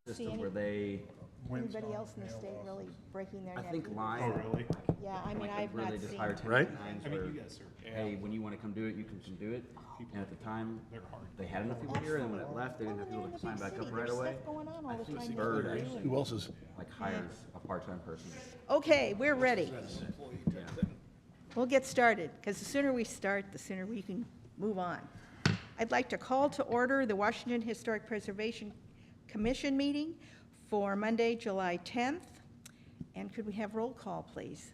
system where they, Anybody else in the state really breaking their I neck? think either? Lime. really? Yeah, I mean, I've Where not they just seen. hire 10 Right? times I mean, where, you guys are, hey, when you want to come do it, you can come do it. And at the time, they had enough people here, and when it left, they didn't have people to sign back up right away. There's stuff going on all the time. Bird that we do. actually, Who else is? like, hires a part-time person. Okay, we're ready. Yeah. We'll get started, because the sooner we start, the sooner we can move on. I'd like to call to order the Washington Historic Preservation Commission meeting for Monday, July 10th. And could we have roll call, please?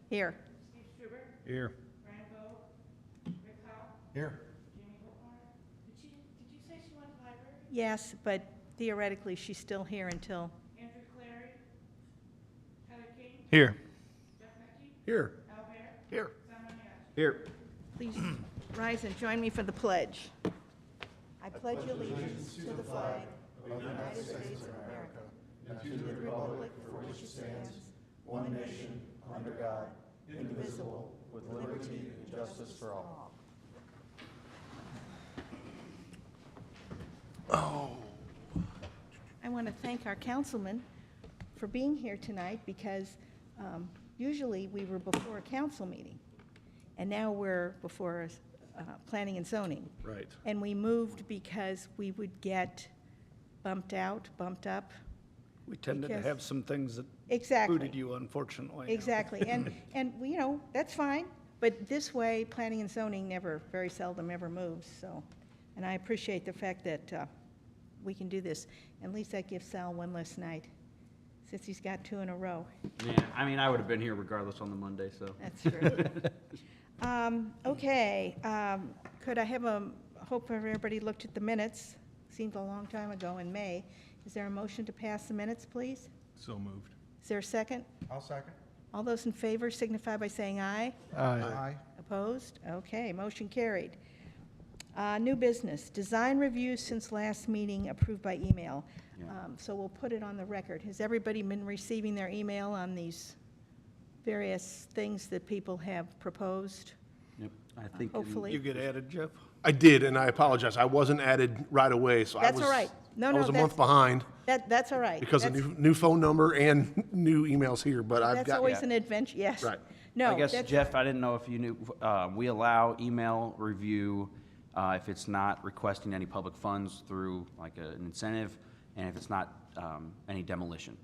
Here. Here. Here. Did you say she went to the library? Yes, but theoretically, she's still here until, Andrew Clary? Heather King? Here. Jeff Mackey? Here. Al Bear? Here. Simon Yasi? Here. please rise and join me for the pledge. I pledge allegiance to the flag of the United States of America and to the republic for which it stands, one nation, under God, indivisible, with liberty and justice for all. I want to thank our councilman for being here tonight because usually we were before a council meeting, and now we're before planning and zoning. Right. And we moved because we would get bumped up. We tended to Because- have some things that Exactly. booted you, unfortunately. Exactly, and, you know, that's fine, but this way, planning and zoning never, very seldom ever moves, so, and I appreciate the fact that we can do this. And at least that gives Sal one less night, since he's got 2 in a row. Yeah, I mean, I would have been here regardless on the Monday, so. That's true. Okay, could I have hope everybody looked at the minutes? Seemed a long time ago in May. Is there a motion to pass the minutes, please? So moved. Is there a second? I'll second. All those in favor signify by saying aye. Aye. Opposed? Okay, motion carried. New business, design reviews since last meeting approved by email. Yeah. So we'll put it on the record. Has everybody been receiving their email on these various things that people have proposed? Yep, I think. Hopefully. You get added, Jeff? I did, and I apologize. I wasn't added right away, so I That's was. all right. No, I no, was a that's- month behind That's all right. because of That's- new phone number and new emails here, but I've That's got. always an adventure, yes. Right. No, I guess, that's- Jeff, I didn't know if you knew, we allow email review if it's not requesting any public funds through like an incentive, and if it's not any demolition.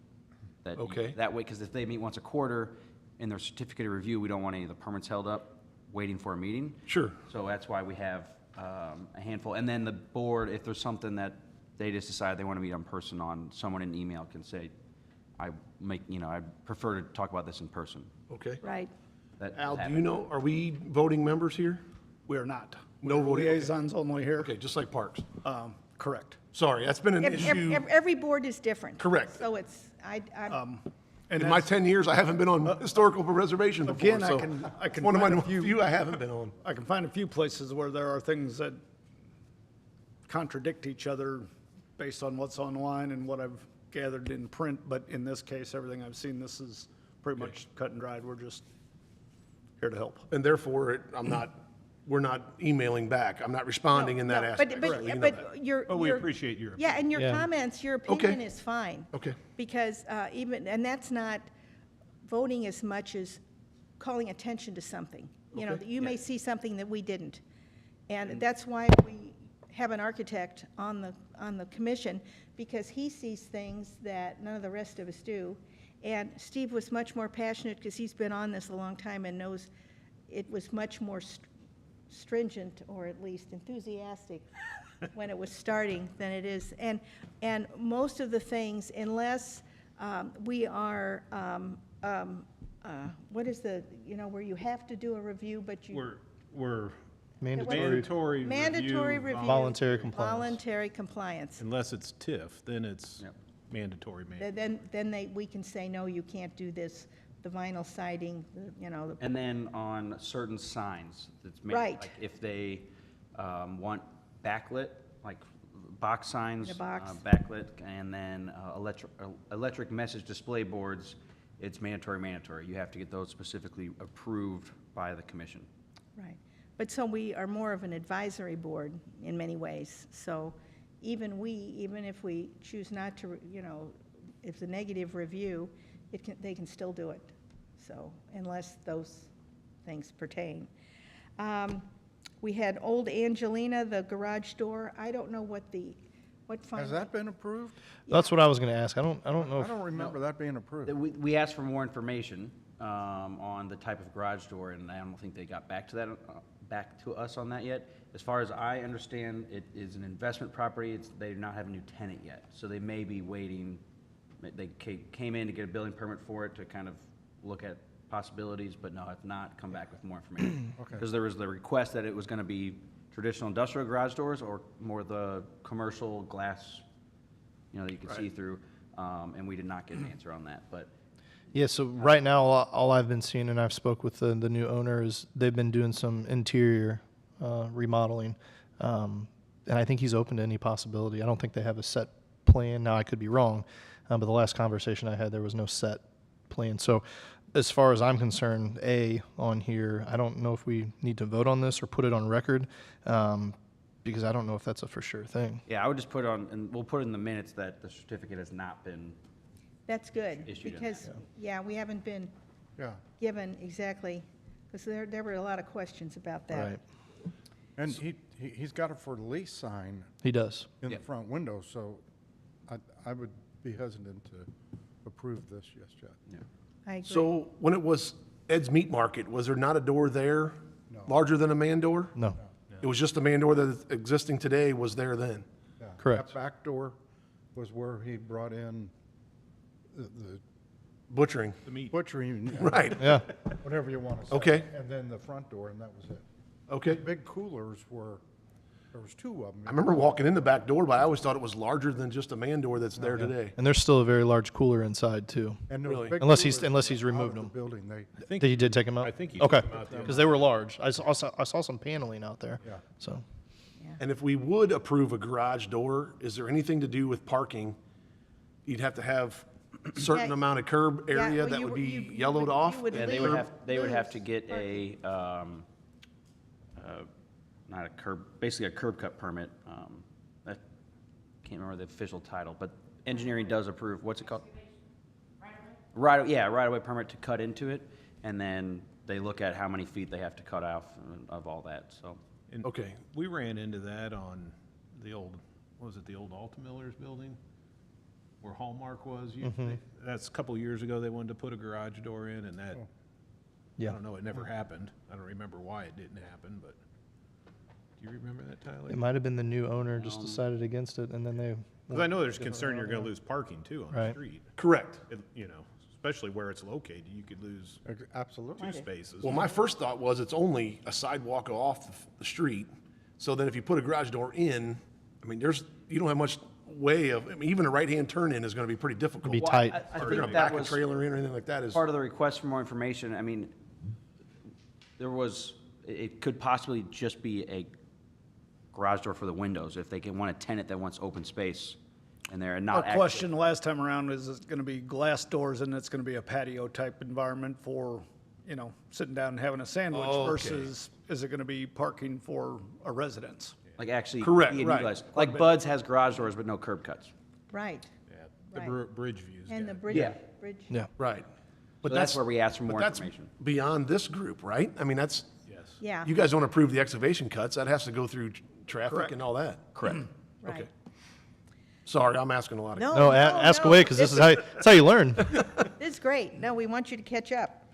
That you- Okay. That way, because if they meet once a quarter in their certificate of review, we don't want any of the permits held up waiting for a meeting. Sure. So that's why we have a handful. And then the board, if there's something that they just decide they want to meet in person on, someone in email can say, I prefer to talk about this in person. Okay. Right. That Al, do you happened. know, are we voting members here? We are not. No voting, okay. Liaisons only here. Okay, just like Parks. Correct. Sorry, that's been an issue. Every board is different. Correct. So it's, I'm, And In my that's- 10 years, I haven't been on historical preservation before, Again, so. I can One of my find a few- few I haven't been on. I can find a few places where there are things that contradict each other based on what's online and what I've gathered in print, but in this case, everything I've seen, this is pretty much cut and dried. We're just here to help. And therefore, we're not emailing back. I'm not responding in that no, aspect. so you know that. but your. But we your- appreciate your Yeah, and your comments, your opinion Okay. is fine. Okay. Because and that's not voting as much as calling attention to something. You know, Okay. that you may see something that we didn't. And that's why we have an architect on the commission, because he sees things that none of the rest of us do. And Steve was much more passionate because he's been on this a long time and knows it was much more stringent, or at least enthusiastic, when it was starting than it is. And most of the things, unless we are, what is the, where you have to do a review, but you. We're Mandatory mandatory review. review. Voluntary compliance. Voluntary compliance. Unless it's TIF, then it's Yep. mandatory. Then we can say, no, you can't do this, the vinyl siding, the And then on certain signs, that's made, Right. like if they want backlit, like box signs, The box. backlit, and then electric message display boards, it's mandatory. You have to get those specifically approved by the commission. Right. But so we are more of an advisory board in many ways. So even if we choose not to, if it's a negative review, they can still do it. So, unless those things pertain. We had Old Angelina, the garage door. I don't know what fine. Has that been approved? That's what I was going to ask. I don't know I if, don't remember that being approved. We asked for more information on the type of garage door, and I don't think they got back to us on that yet. As far as I understand, it is an investment property. They do not have a new tenant yet, so they may be waiting. They came in to get a building permit for it to kind of look at possibilities, but no, have not come back with more information. Okay. Because there was the request that it was going to be traditional industrial garage doors or more the commercial glass, that you can see through, and we did not get an answer on that, but. yeah, so right now, all I've been seeing, and I've spoke with the new owner, is they've been doing some interior remodeling. And I think he's open to any possibility. I don't think they have a set plan. Now, I could be wrong, but the last conversation I had, there was no set plan. So as far as I'm concerned, on here, I don't know if we need to vote on this or put it on record, because I don't know if that's a for sure thing. Yeah, I would just put on, and we'll put in the minutes that the certificate has not been, That's good, Issued in because, we haven't been Yeah. given exactly, because there were a lot of questions about that. Right. And he's got a for lease sign He does. in the Yep. front window, so I would be hesitant to approve this just yet. I agree. So when it was Ed's Meat Market, was there not a door there No. larger than a man door? No, It was just a man door that is existing today was there then? Yeah. Correct. That back door was where he brought in the Butchering, The meat. butchering, right, yeah, whatever you want to say. Okay. And then the front door, and that was it. okay. Big coolers there was two of them. I remember walking in the back door, but I always thought it was larger than just a man door that's there today. and there's still a very large cooler inside too. And those Really? big Unless he's coolers removed out of them. the building, they, He did take them out? I think he Okay, took 'em out there. because they were large. I saw some paneling out there. Yeah. So, And if we would approve a garage door, is there anything to do with parking? You'd have to have a certain Yeah. amount of curb Yeah, area well, that you would would- be you yellowed would- off? you would yeah, lose- they would have to lose get parking. not a curb, basically a curb cut permit. I can't remember the official title, but engineering does approve, what's it called? Right-of-way permit to cut into it, and then they look at how many feet they have to cut off of all that, so. And Okay. we ran into that on the old, the old Alta Miller's building? Where Hallmark was? That's a couple years ago, they wanted to put a garage door in, and that, I yeah. don't know, it never happened. I don't remember why it didn't happen, but, do you remember that, Tyler? It might have been the new owner just decided against it, and then they. Because I know there's concern you're gonna lose parking too on the Right. street. Correct. Especially where it's located, you could lose absolutely. two spaces. Well, my first thought was it's only a sidewalk off the street. So then if you put a garage door in, I mean, you don't have much way of, even a right-hand turn in is gonna be pretty difficult. Be Well, tight. I Or you're think gonna that back a was trailer in or anything like that is, part of the request for more information. I mean, it could possibly just be a garage door for the windows, if they can want a tenant that wants open space in there and Our not actually. question last time around is it going to be glass doors and it's going to be a patio type environment for, sitting down and having a sandwich Okay. versus is it going to be parking for a residence? Like actually. Correct, being right. utilized. Like Bud's has garage doors, but no curb cuts. Right, Yeah, the Right. bridge views. and the got it. bridge, Yeah. Yeah. right. So that's where we asked for but more that's information. beyond this group, right? I mean, that's, Yes. yeah, you guys don't approve the excavation cuts, that has to go through traffic Correct. and all that. Correct. right. Okay. Sorry, I'm asking a lot of. No, ask away, because this is that's how you learn. This is great. No, we want you to catch up.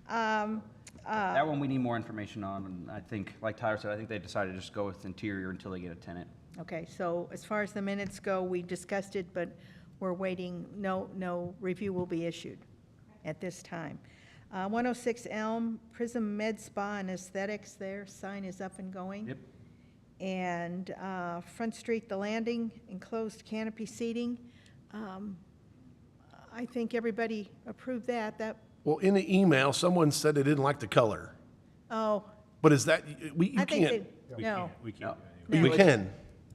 That one we need more information on, and I think, like Tyler said, I think they decided to just go with interior until they get a tenant. Okay, so as far as the minutes go, we discussed it, but we're waiting, no review will be issued at this time. 106 Elm, Prism Med Spa and Aesthetics, their sign is up and going. Yep. And Front Street, The Landing, enclosed canopy seating. I think everybody approved that, Well, in the email, someone said they didn't like the color, oh, but is that, you I think can't, they, no. We can't. No. we can.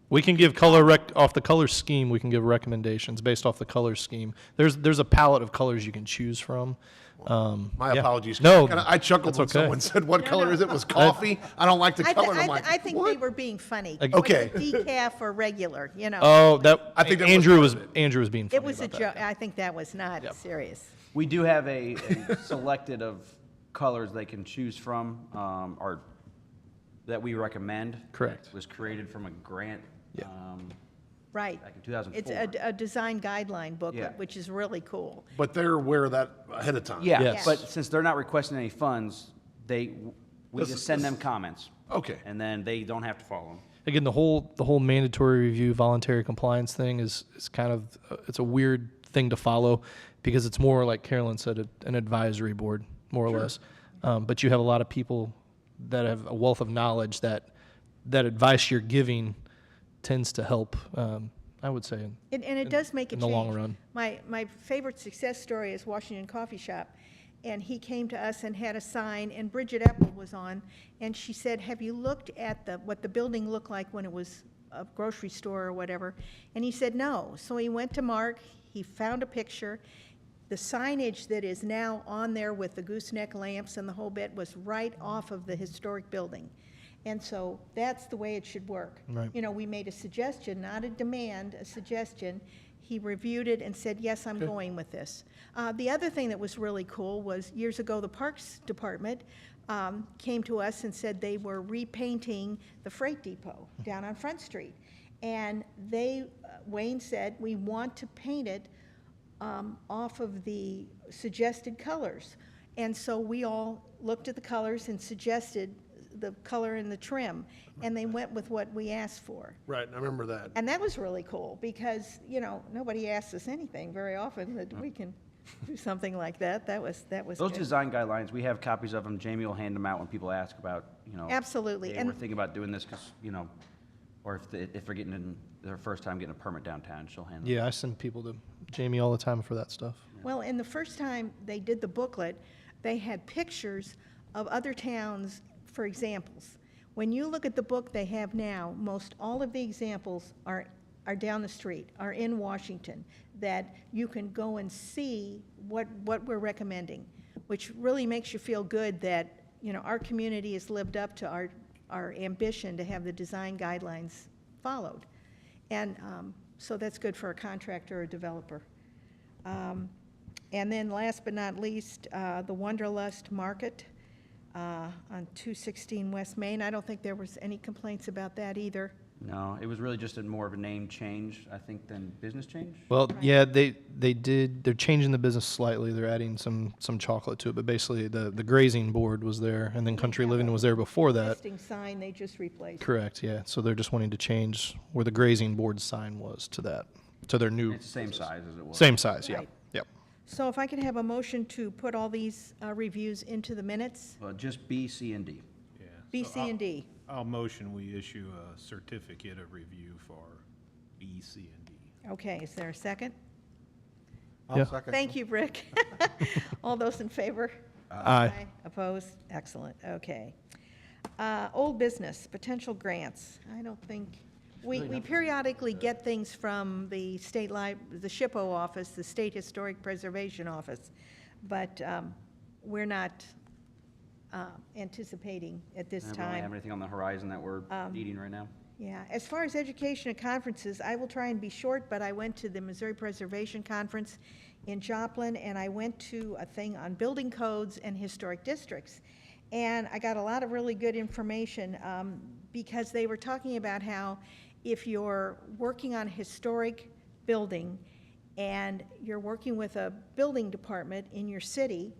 We can give off the color scheme, we can give recommendations based off the color scheme. There's a palette of colors you can choose from. My Yeah. apologies. No, I chuckled that's when okay. someone said, what color is it? Was coffee? I don't like the color. And I'm like, I think they what? were being funny. Okay. Was it decaf or regular, you know? Oh, that, I think that was Andrew part was, of it. Andrew was being funny It was a about joke. that. I think that was not serious. We do have a selected of colors they can choose from, or that we recommend. Correct. It was created from a grant. Yeah. Right. Back in 2004. It's a design guideline booklet, Yeah. which is really cool. But they're aware of that ahead of time. Yeah, Yes. but since they're not requesting any funds, we This just is- send this- them comments. Okay. And then they don't have to follow them. Again, the whole mandatory review, voluntary compliance thing is kind of, it's a weird thing to follow because it's more like Carolyn said, an advisory board, more or less. But you have a lot of people that have a wealth of knowledge that advice you're giving tends to help, I would say. And it does make a in change. the long run. My favorite success story is Washington Coffee Shop. And he came to us and had a sign, and Bridget Apple was on, and she said, have you looked at what the building looked like when it was a grocery store or whatever? And he said, no. So he went to Mark, he found a picture. The signage that is now on there with the gooseneck lamps and the whole bit was right off of the historic building. And so that's the way it should work. Right. You know, we made a suggestion, not a demand, a suggestion. He reviewed it and said, yes, I'm going with this. The other thing that was really cool was years ago, the Parks Department came to us and said they were repainting the freight depot down on Front Street. And Wayne said, we want to paint it off of the suggested colors. And so we all looked at the colors and suggested the color and the trim, and they went with what we asked for. Right, I remember that. And that was really cool, because, you know, nobody asks us anything very often that we can do something like that. That was Those good. design guidelines, we have copies of them. Jamie will hand them out when people ask about, Absolutely. Hey, And we're thinking about doing this because, or if they're getting their first time getting a permit downtown, she'll hand them. Yeah, I send people to Jamie all the time for that stuff. well, and the first time they did the booklet, they had pictures of other towns for examples. When you look at the book they have now, most all of the examples are down the street, are in Washington, that you can go and see what we're recommending, which really makes you feel good that, our community has lived up to our ambition to have the design guidelines followed. And so that's good for a contractor or developer. And then last but not least, the Wanderlust Market on 216 West Main. I don't think there was any complaints about that either. No, it was really just more of a name change, I think, than business change. Well, yeah, they're changing the business slightly. They're adding some chocolate to it, but basically the grazing board was there, and then Country Living was there before that. Listing sign, they just replaced. Correct, yeah. So they're just wanting to change where the grazing board sign was to that, to their new, It's the same size as it was. same size, yeah, Right. yep. So if I could have a motion to put all these reviews into the minutes, Well, just B, C, and D. Yeah. B, So C, and D. I'll motion we issue a certificate of review for B, C, and D. Okay, is there a second? I'll Yeah. second. Thank you, Rick. All those in favor? Aye. Opposed? Excellent, okay. Old business, potential grants. I don't think, we periodically get things from the the SHPO office, the State Historic Preservation Office, but we're not anticipating at this And we don't have time. anything on the horizon that we're needing right now? Yeah, as far as education and conferences, I will try and be short, but I went to the Missouri Preservation Conference in Joplin, and I went to a thing on building codes and historic districts. And I got a lot of really good information, because they were talking about how if you're working on a historic building and you're working with a building department in your city,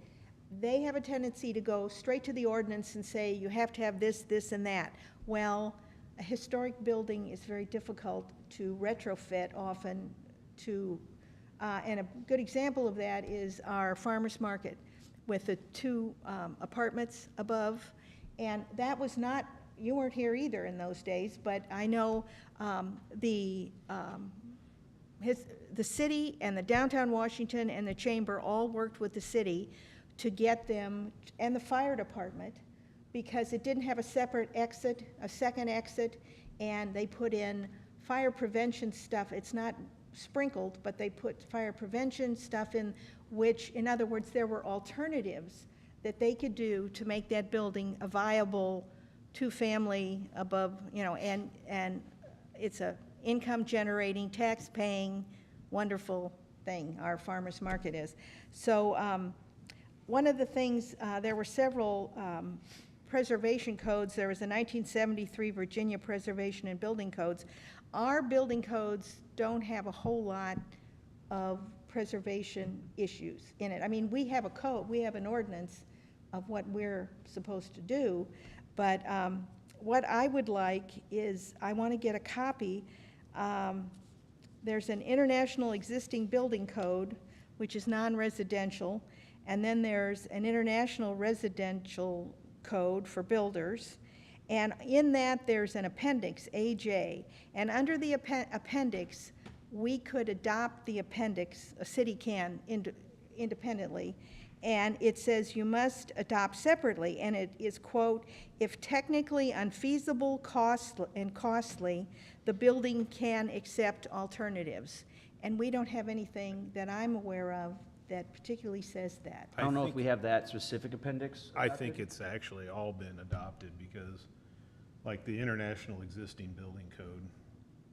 they have a tendency to go straight to the ordinance and say, you have to have this, this, and that. Well, a historic building is very difficult to retrofit often to, and a good example of that is our farmer's market with the two apartments above. And that was not, you weren't here either in those days, but I know the city and the downtown Washington and the chamber all worked with the city to get them, and the fire department, because it didn't have a separate exit, a second exit, and they put in fire prevention stuff. It's not sprinkled, but they put fire prevention stuff in, which, in other words, there were alternatives that they could do to make that building a viable two-family above, and it's a income-generating, tax-paying, wonderful thing, our farmer's market is. So one of the things, there were several preservation codes. There was a 1973 Virginia Preservation and Building Codes. Our building codes don't have a whole lot of preservation issues in it. I mean, we have a code, we have an ordinance of what we're supposed to do, but what I would like is, I want to get a copy. There's an international existing building code, which is non-residential, and then there's an international residential code for builders, and in that there's an appendix, AJ, and under the appendix, we could adopt the appendix, a city can independently, and it says you must adopt separately, and it is, quote, if technically unfeasible, costly, the building can accept alternatives. And we don't have anything that I'm aware of that particularly says that. I don't know if we have that specific appendix. I think it's actually all been adopted because, like the international existing building code,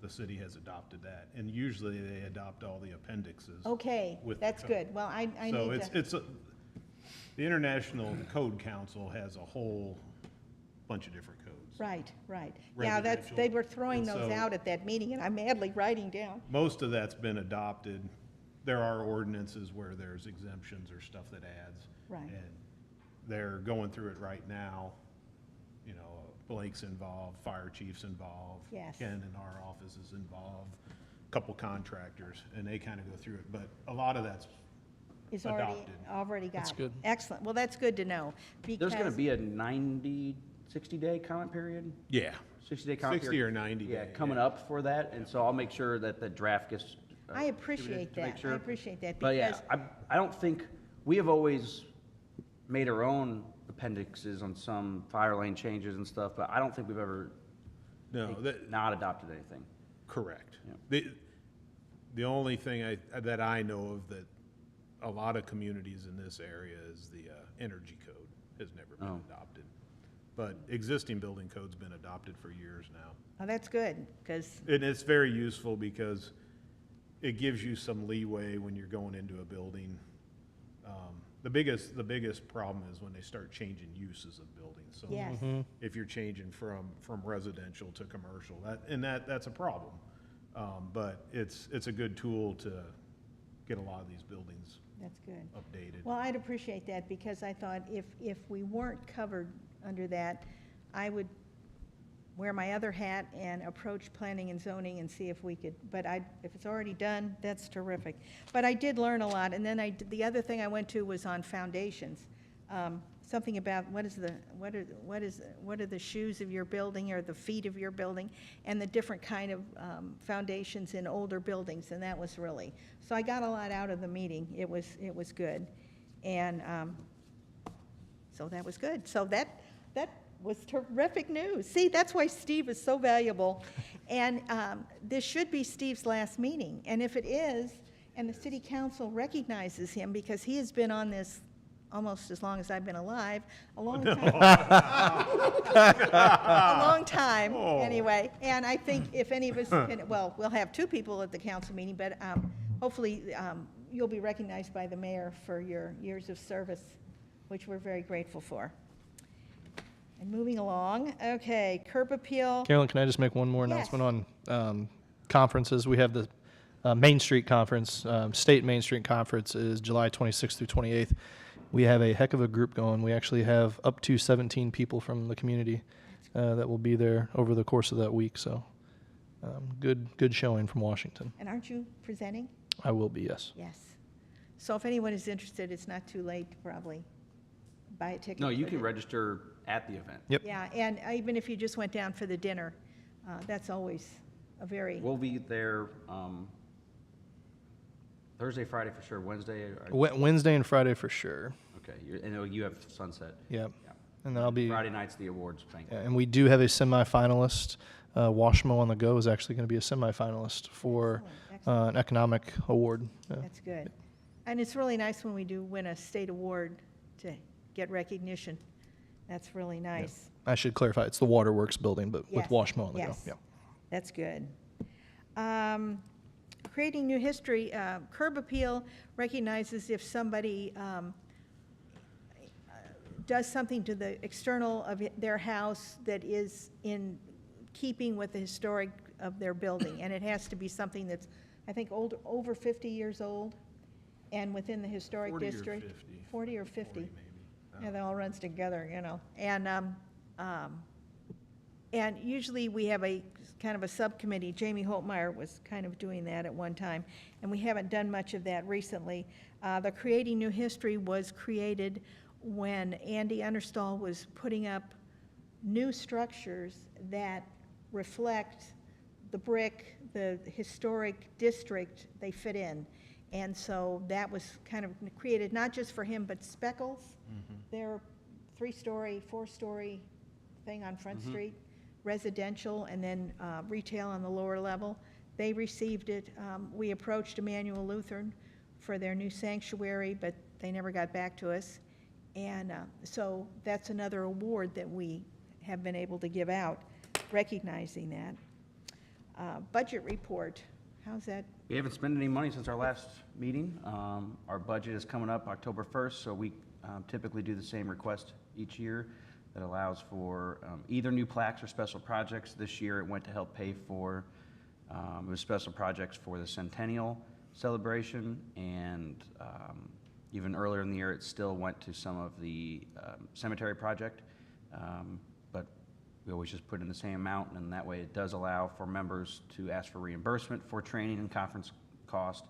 the city has adopted that. And usually they adopt all the appendixes. Okay, with the that's code. good. Well, I So need to. the International Code Council has a whole bunch of different codes. Right. Yeah, they were throwing And those so- out at that meeting, and I'm madly writing down. Most of that's been adopted. There are ordinances where there's exemptions or stuff that adds. Right. And they're going through it right now. You know, Blake's involved, fire chief's involved. Yes. Ken in our office is involved, a couple contractors, and they kind of go through it. But a lot of that's Is adopted. already got it. That's good. Excellent. Well, that's good to know, There's going to because, be a 60-day comment period? Yeah. 60-day comment 60 period? or 90 Yeah, day, coming yeah. up for that, and so I'll make sure that the draft gets. I appreciate to make that. sure. I appreciate that, But yeah, because, I don't think, we have always made our own appendixes on some fire lane changes and stuff, but I don't think we've ever No, that, not adopted anything. correct. Yeah. The only thing that I know of that a lot of communities in this area is the energy code has never been Oh. adopted. But existing building code's been adopted for years now. oh, that's good, because, And it's very useful because it gives you some leeway when you're going into a building. The biggest problem is when they start changing uses of buildings. So yes. if you're changing from residential to commercial, that's a problem. But it's a good tool to get a lot of these buildings That's good. updated. Well, I'd appreciate that, because I thought if we weren't covered under that, I would wear my other hat and approach planning and zoning and see if we could, but if it's already done, that's terrific. But I did learn a lot, and then the other thing I went to was on foundations. Something about what are the shoes of your building or the feet of your building, and the different kind of foundations in older buildings, and that was really, so I got a lot out of the meeting. It was good, and so that was good. So that was terrific news. See, that's why Steve is so valuable, and this should be Steve's last meeting, and if it is, and the city council recognizes him, because he has been on this almost as long as I've been alive, a long time. A long time, anyway. And I think if any of us can, well, we'll have two people at the council meeting, but hopefully you'll be recognized by the mayor for your years of service, which we're very grateful for. And moving along, okay, curb appeal. Carolyn, can I just make one more Yes. announcement on conferences? We have the Main Street Conference, State Main Street Conference is July 26th through 28th. We have a heck of a group going. We actually have up to 17 people from the community that will be there over the course of that week. So good showing from Washington. And aren't you presenting? I will be, yes. Yes. So if anyone is interested, it's not too late to probably buy a ticket. No, you for can the- register at the event. Yep. Yeah, and even if you just went down for the dinner, that's always a very, We'll be there Thursday, Friday for sure, Wednesday. Wednesday and Friday for sure. Okay, I know you have Sunset. Yep. Yeah. And then I'll be, Friday night's the awards banquet. and we do have a semifinalist. Washmo on the Go is actually going to be a semifinalist for Excellent. an economic award. That's good. And it's really nice when we do win a state award to get recognition. That's really nice. I should clarify, it's the Waterworks building, but with Yes, Washmo on the Go. yes. Yeah. That's good. Creating new history, Curb Appeal recognizes if somebody does something to the external of their house that is in keeping with the historic of their building. And it has to be something that's, I think, over 50 years old and within the historic 40 or district. 50. 40 or 50. 40 maybe. Yeah, that all runs together, you know. And usually we have a kind of a subcommittee. Jamie Holtmeyer was kind of doing that at one time, and we haven't done much of that recently. The Creating New History was created when Andy Understall was putting up new structures that reflect the brick, the historic district they fit in. And so that was kind of created not just for him, but Speckles, their 3-story, 4-story thing on Front Street, residential, and then retail on the lower level. They received it. We approached Emmanuel Lutheran for their new sanctuary, but they never got back to us. And so that's another award that we have been able to give out, recognizing that. Budget report, how's that? We haven't spent any money since our last meeting. Our budget is coming up October 1st, so we typically do the same request each year that allows for either new plaques or special projects. This year, it went to help pay for it was special projects for the centennial celebration, and even earlier in the year, it still went to some of the cemetery project. But we always just put in the same amount, and that way it does allow for members to ask for reimbursement for training and conference cost,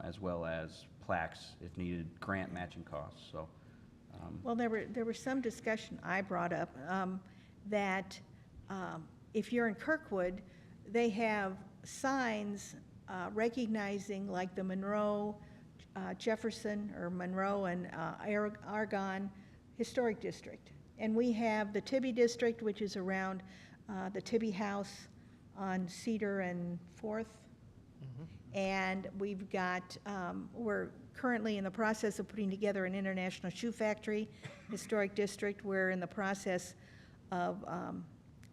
as well as plaques, if needed, grant matching costs, so. Well, there was some discussion I brought up that if you're in Kirkwood, they have signs recognizing like the Monroe, Jefferson, or Monroe and Argonne Historic District. And we have the Tibby District, which is around the Tibby House on Cedar and 4th. And we've got, we're currently in the process of putting together an International Shoe Factory Historic District. We're in the process of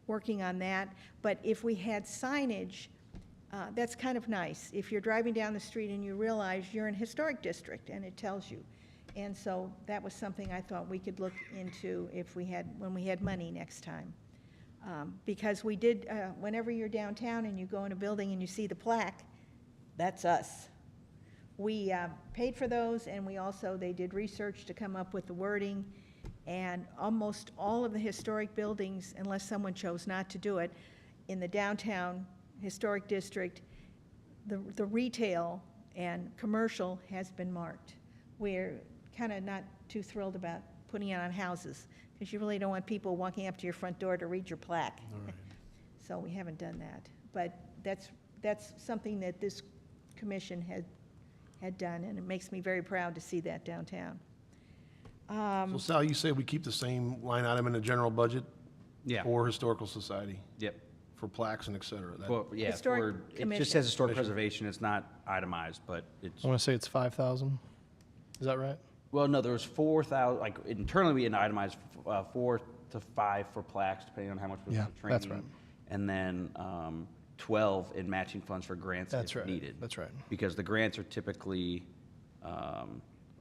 working on that. But if we had signage, that's kind of nice. If you're driving down the street and you realize you're in Historic District and it tells you. And so that was something I thought we could look into if we had, when we had money next time. Because we did, whenever you're downtown and you go in a building and you see the plaque, that's us. We paid for those, and we also, they did research to come up with the wording, and almost all of the historic buildings, unless someone chose not to do it, in the downtown historic district, the retail and commercial has been marked. We're kind of not too thrilled about putting it on houses, because you really don't want people walking up to your front door to read your plaque. So we haven't done that. But that's something that this commission had done, and it makes me very proud to see that downtown. So Sal, you say we keep the same line item in the general budget? Yeah. For Historical Society, Yep. for plaques and et cetera? That- Well, yeah, Historic it Commission. just says historic preservation. It's not itemized, but it's, I want to say it's 5,000. Is that right? well, no, there was 4,000, like internally we had itemized 4 to 5 for plaques, depending on how much was Yeah, for training. that's right. And then 12 in matching funds for grants That's if right. needed. That's right. Because the grants are typically a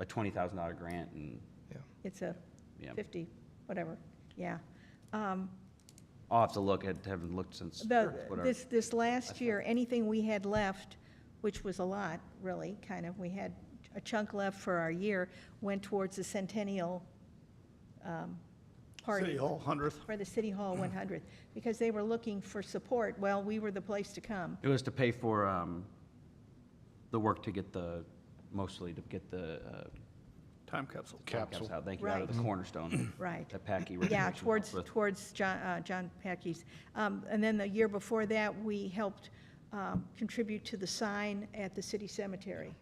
$20,000 grant, and It's a Yeah. 50, whatever, yeah. I'll have to look. I haven't looked since whatever. This last year, anything we had left, which was a lot, really, kind of, we had a chunk left for our year, went towards the centennial party. City Hall, 100th. For the City Hall 100th, because they were looking for support. Well, we were the place to come. It was to pay for the work to get mostly to get the Time capsule. caps out, thank you, out of the Right. cornerstone. Right. That Packey Yeah, Recreation helped with. towards John Packey's. And then the year before that, we helped contribute to the sign at the city cemetery.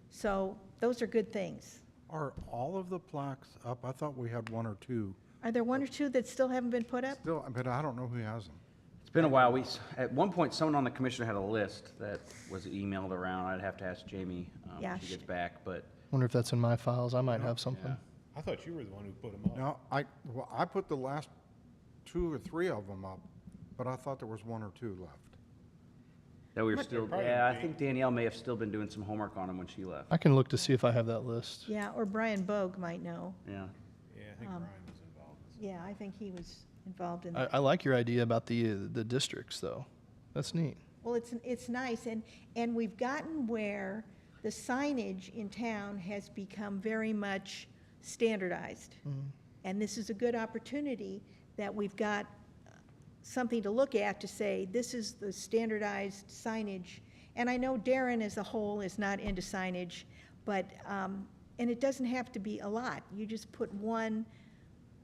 So those are good things. Are all of the plaques up? I thought we had one or two. Are there one or two that still haven't been put up? Still, but I don't know who has them. It's been a while. At one point, someone on the commission had a list that was emailed around. I'd have to ask Jamie Yeah, when she gets back, but Wonder if that's in my files. I might have something. I thought you were the one who put them up. No, I put the last 2 or 3 of them up, but I thought there was 1 or 2 left. that we were still, probably yeah, I be. think Danielle may have still been doing some homework on them when she left. I can look to see if I have that list. Yeah, or Brian Bogue might know. Yeah. Yeah, I think Brian was involved. Yeah, I think he was involved in I, that. I like your idea about the districts, though. That's neat. Well, it's nice, and we've gotten where the signage in town has become very much standardized. And this is a good opportunity that we've got something to look at to say, this is the standardized signage. And I know Darren as a whole is not into signage, but, and it doesn't have to be a lot. You just put one,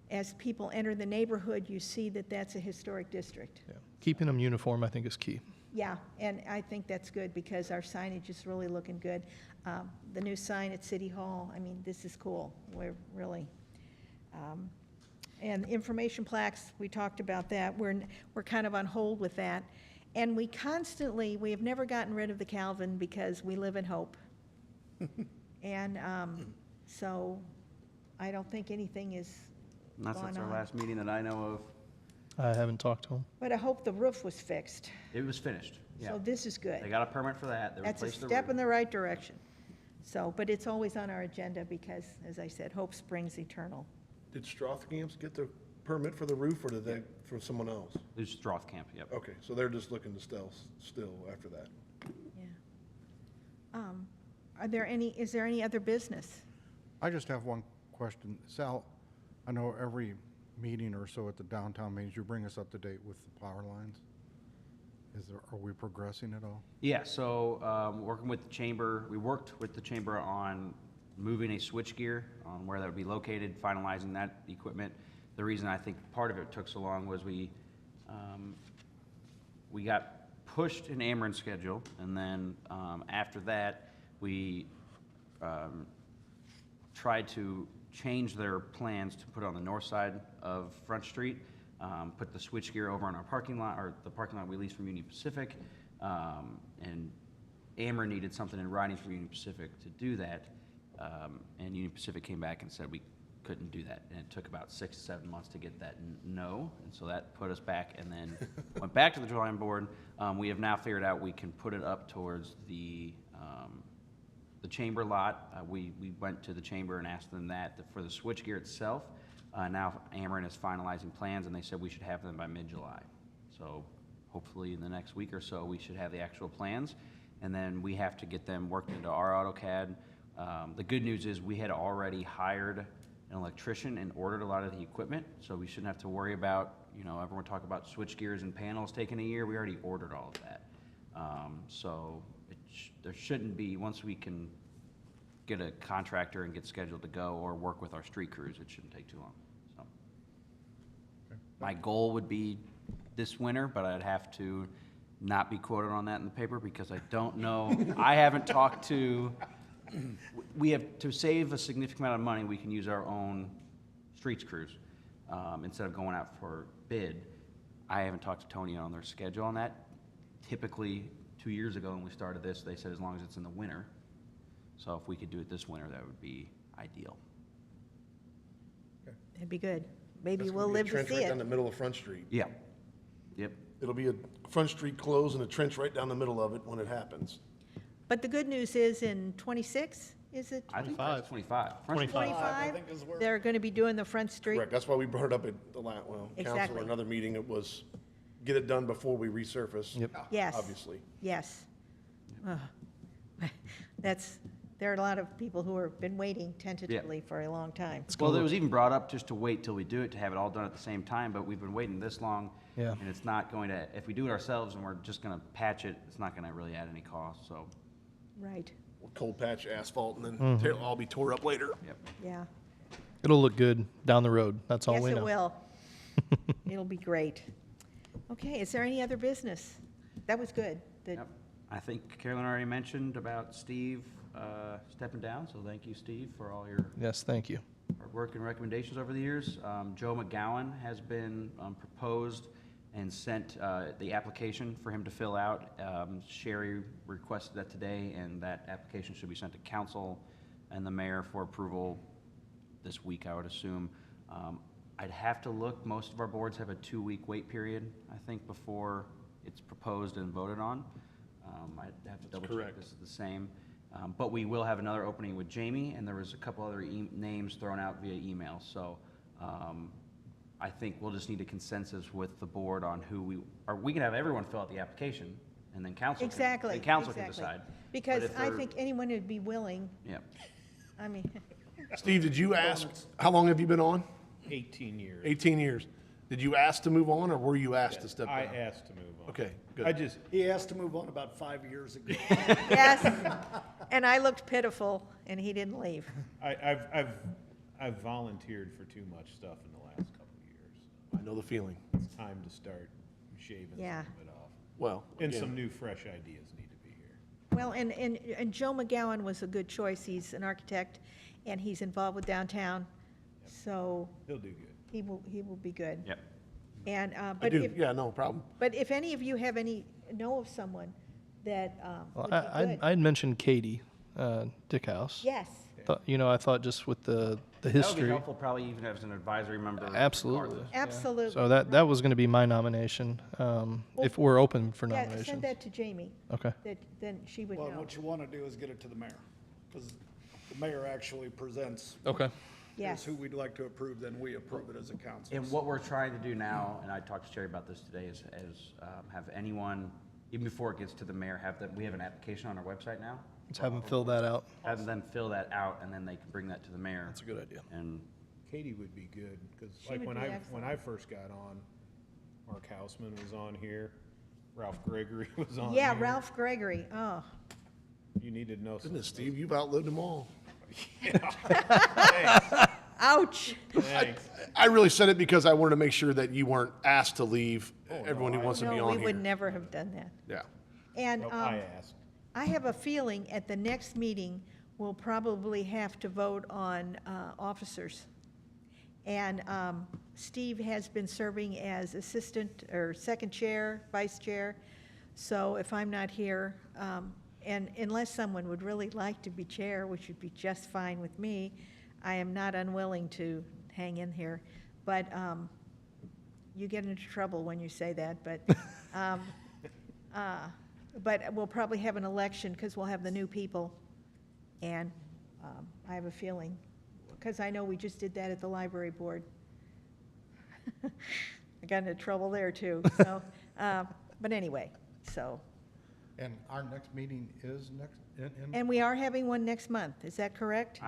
as people enter the neighborhood, you see that that's a historic district. Yeah. Keeping them uniform, I think, is key. Yeah, and I think that's good because our signage is really looking good. The new sign at City Hall, I mean, this is cool. We're really, and information plaques, we talked about that. We're kind of on hold with that. And we have never gotten rid of the Calvin because we live in hope. And so I don't think anything is Not gone since our on. last meeting that I know of. I haven't talked to them. But I hope the roof was fixed. It was finished, yeah. So this is good. They got a permit for that. They That's a replaced the step in roof. the right direction. So, but it's always on our agenda because, as I said, hope springs eternal. Did Strotham's get the permit for the roof, or did they, for someone else? It was Camp, yep. Okay, so they're just looking to still after that. Yeah. Is there any other business? I just have one question. Sal, I know every meeting or so at the downtown meetings, you bring us up to date with the power lines. Are we progressing at all? Yeah, so, working with the chamber, we worked with the chamber on moving a switchgear on where that would be located, finalizing that equipment. The reason I think part of it took so long was we got pushed in Ameren's schedule, and then, after that, we, tried to change their plans to put it on the north side of Front Street, put the switchgear over on our parking lot, or the parking lot we leased from Union Pacific, and Ameren needed something in writing from Union Pacific to do that, and Union Pacific came back and said we couldn't do that, and it took about 6 to 7 months to get that no, and so that put us back, and then went back to the drawing board. We have now figured out we can put it up towards the chamber lot. We went to the chamber and asked them that for the switchgear itself. Now Ameren is finalizing plans, and they said we should have them by mid-July. So hopefully in the next week or so, we should have the actual plans, and then we have to get them worked into our AutoCAD. The good news is we had already hired an electrician and ordered a lot of the equipment, so we shouldn't have to worry about, everyone talk about switchgears and panels taking a year. We already ordered all of that. So there shouldn't be, once we can get a contractor and get scheduled to go or work with our street crews, it shouldn't take too long, so. My goal would be this winter, but I'd have to not be quoted on that in the paper because I don't know. I haven't talked to, we have, to save a significant amount of money, we can use our own streets crews instead of going out for bid. I haven't talked to Tony on their schedule on that. Typically, 2 years ago when we started this, they said as long as it's in the winter. So if we could do it this winter, that would be ideal. That'd be good. Maybe That's we'll gonna be a live to trench see right it. down the middle of Front Street. Yeah. Yep. It'll be a Front Street close and a trench right down the middle of it when it happens. But the good news is in 26, is it I think that's 25. Front Street- 25? They're going to be doing the Front Street. Correct, that's why we brought it up at the council Exactly. or another meeting. It was, get it done before we resurface. Yep. Yes. Obviously. Yes. Ugh. There are a lot of people who have been waiting tentatively for a long time. Well, it was even brought up just to wait till we do it, to have it all done at the same time, but we've been waiting this long. Yeah. And it's not going to, if we do it ourselves and we're just going to patch it, it's not going to really add any cost, so, Right, Cold patch asphalt and then it'll all be tore up later. yep. yeah. It'll look good down the road. That's all Yes, we it know. will. It'll be great. Okay, is there any other business? That was good. Yep. I think Carolyn already mentioned about Steve stepping down, so thank you, Steve, for all your Yes, thank you. hard work and recommendations over the years. Joe McGowan has been proposed and sent the application for him to fill out. Sherry requested that today, and that application should be sent to council and the mayor for approval this week, I would assume. I'd have to look, most of our boards have a 2-week wait period, I think, before it's proposed and voted on. I'd have to double check correct. this is the same. But we will have another opening with Jamie, and there was a couple other names thrown out via email. So I think we'll just need a consensus with the board on who we can have everyone fill out the application, and then council Exactly. can, council exactly. can decide. Because But if I they're- think anyone who'd be willing, Yeah. I mean, Steve, did you ask, how long have you been on? 18 years. 18 years. Did you ask to move on, or were you asked to step I down? asked to move on. Okay, good. I just, He asked to move on about 5 years ago. yes, and I looked pitiful, and he didn't leave. I've volunteered for too much stuff in the last couple of years. I know the feeling. It's time to start shaving some Yeah. of it off. Well, And yeah. some new, fresh ideas need to be here. Well, and Joe McGowan was a good choice. He's an architect, and he's involved with downtown, so He'll do good. he will be good. Yep. And, I but do, if, yeah, no problem. but if any of you know of someone that Well, would be good. I'd mentioned Katie Dickhouse. Yes, I thought just with the That would be history. helpful, probably even as an advisory member. Absolutely. regardless. absolutely. So that was going to be my nomination, if we're open for Yeah, nominations. send that to Jamie, Okay. then she would Well, know. what you want to do is get it to the mayor, because the mayor actually presents, Okay. Yes, here's who we'd like to approve, then we approve it as a council. And what we're trying to do now, and I talked to Sherry about this today, is have anyone, even before it gets to the mayor, we have an application on our website now. Let's have them fill that out. Have them fill that out, and then they can bring that to the mayor. That's a good idea. And Katie would be good, because She like would when be I excellent. first got on, Mark Hausman was on here, Ralph Gregory was on yeah, here. Ralph Gregory, oh. You need to know some. Goodness, Steve, you've outlived them all. Ouch. Thanks. I really said it because I wanted to make sure that you weren't asked to leave, everyone who wants to be No, on we here. would never have done that. Yeah. And Well, I asked. I have a feeling at the next meeting, we'll probably have to vote on officers. And Steve has been serving as assistant or second chair, vice chair. So if I'm not here, and unless someone would really like to be chair, which would be just fine with me, I am not unwilling to hang in here. But you get into trouble when you say that, but we'll probably have an election because we'll have the new people. And I have a feeling, because I know we just did that at the library board. I got into trouble there too, so, but anyway, so. And our next meeting is next, And we are having one next month, is that correct?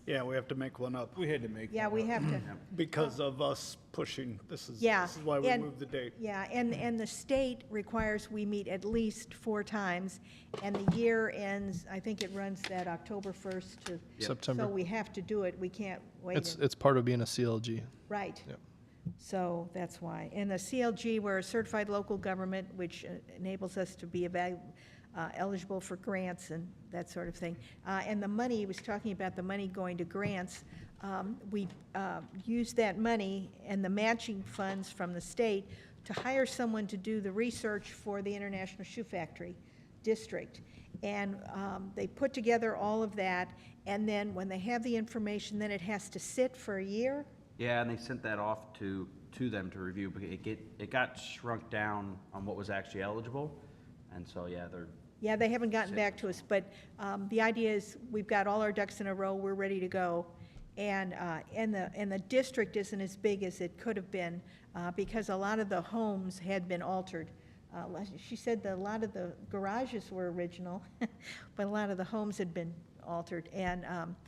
Yeah, we have to make one up, We had to make. Yeah, one we up. have to, because of us pushing, this is yeah. why we and- moved the date. Yeah, and the state requires we meet at least 4 times, and the year ends, I think it runs that October 1st to. September. So we have to do it, we can't wait. It's part of being a CLG. Right. Yep. So that's why. And the CLG, we're a certified local government, which enables us to be eligible for grants and that sort of thing. And the money, he was talking about the money going to grants. We use that money and the matching funds from the state to hire someone to do the research for the International Shoe Factory District. And they put together all of that, and then when they have the information, then it has to sit for a year. Yeah, and they sent that off to them to review, but it got shrunk down on what was actually eligible. And so, yeah, Yeah, they haven't gotten back to us, but the idea is, we've got all our ducks in a row, we're ready to go. And the district isn't as big as it could have been, because a lot of the homes had been altered. She said that a lot of the garages were original, but a lot of the homes had been altered, and,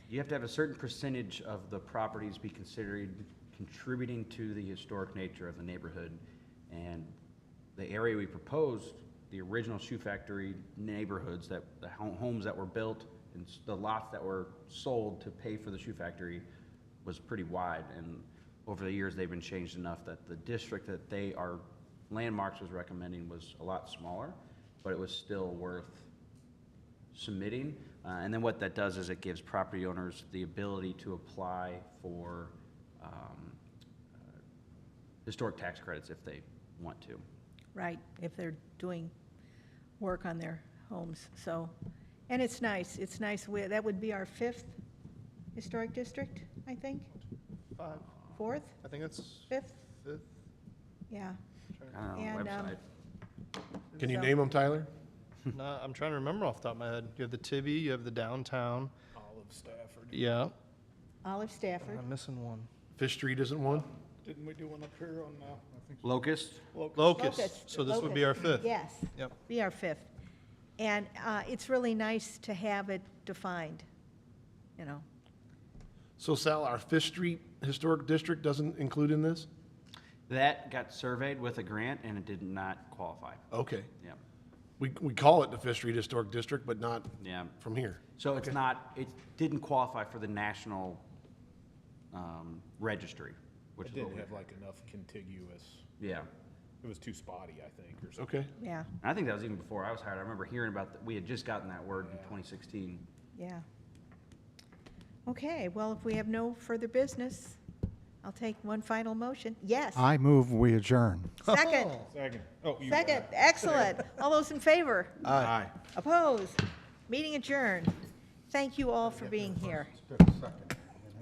you have to have a certain percentage of the properties be considered contributing to the historic nature of the neighborhood. And the area we proposed, the original shoe factory neighborhoods, that the homes that were built and the lots that were sold to pay for the shoe factory was pretty wide. And over the years, they've been changed enough that the district that our Landmarks was recommending was a lot smaller, but it was still worth submitting. And then what that does is it gives property owners the ability to apply for historic tax credits if they want to. Right, if they're doing work on their homes, so, and it's nice, that would be our 5th historic district, I think, 5. 4th, I think it's 5th, 5th. yeah. I don't know, And, website. Can you So- name them, Tyler? No, I'm trying to remember off the top of my head. You have the Tibby, you have the downtown. Olive Stafford. Yeah. Olive Stafford, I'm missing one. Fish Street isn't one? Didn't we do one up here on, Locust? Locust. Locust. So this would be our 5th. yes. Yep. Be our 5th. And it's really nice to have it defined, you know. So Sal, our Fish Street Historic District doesn't include in this? That got surveyed with a grant and it did not qualify. Okay. Yeah, We call it the Fish Street Historic District, but not yeah. from here. So it's not, it didn't qualify for the national registry, which It is what didn't we, have like enough contiguous, yeah. it was too spotty, I think, or something. Okay. Yeah, And I think that was even before I was hired. I remember hearing about, we had just gotten that word in 2016. yeah. Okay, well, if we have no further business, I'll take one final motion. Yes. I move we adjourn. Second, Second. Oh, you. second, excellent. All those in favor? Aye. Opposed? Meeting adjourned. Thank you all for being here.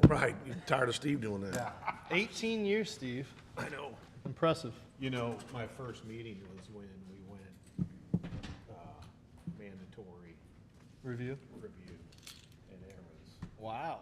Right. You're tired of Steve doing that. 18 years, Steve. I know. Impressive. You know, my first meeting was when we went, mandatory Review. review, and it was, Wow.